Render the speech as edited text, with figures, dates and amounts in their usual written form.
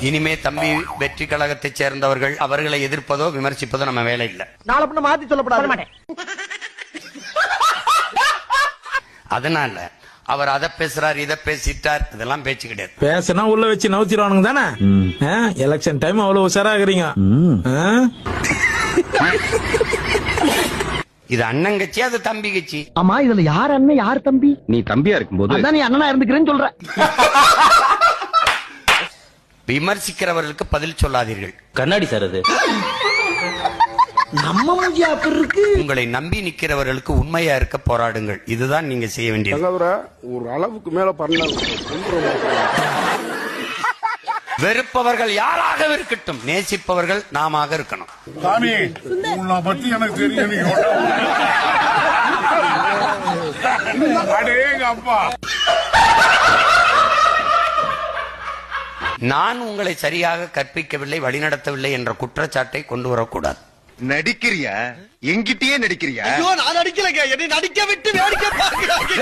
இனிமே தம்பி வெற்றி கழகத்தை சேர்ந்தவர்கள் அவர்களை எதிர்ப்பதோ விமர்சிப்பதோ நம்ம வேலை இல்ல. நாளை பின்ன மாத்தி சொல்லப்படாது. அதனால அவர் அதை பேசுறார் இதை பேசிட்டார் இதெல்லாம் பேச்சு கிடையாது. பேசினா உள்ள வச்சு நவுத்திடுவானுங்க தானே. எலெக்ஷன் டைம் அவ்வளவு உஷாராகிறீங்க. இது அண்ணன் கட்சி, அது தம்பி கட்சி. ஆமா, இதுல யார் அண்ணன் யார் தம்பி? நீ தம்பியா இருக்கும்போது அதான் நீ அண்ணனா இருந்துக்கிறேன்னு சொல்ற. விமர்சிக்கிறவர்களுக்கு பதில் சொல்லாதீர்கள். கண்ணாடி சார் அது நம்ம மூஞ்சி அப்படி இருக்கு. உங்களை நம்பி நிக்கிறவர்களுக்கு உண்மையா இருக்க போராடுங்கள். இதுதான் நீங்க செய்ய வேண்டியது. ஒரு அளவுக்கு மேல பண்ண வெறுப்பவர்கள் யாராக இருக்கட்டும், நேசிப்பவர்கள் நாம இருக்கணும். சாமி உன்னை பத்தி எனக்கு தெரியும். அப்பா, நான் உங்களை சரியாக கற்பிக்கவில்லை, வழிநடத்தவில்லை என்ற குற்றச்சாட்டை கொண்டு வரக்கூடாது. நடிக்கிறியா? எங்கிட்டயே நடிக்கிறியா? நான் நடிக்கலங்க, என்னை நடிக்க விட்டு வேடிக்கை பார்க்கிறாங்க.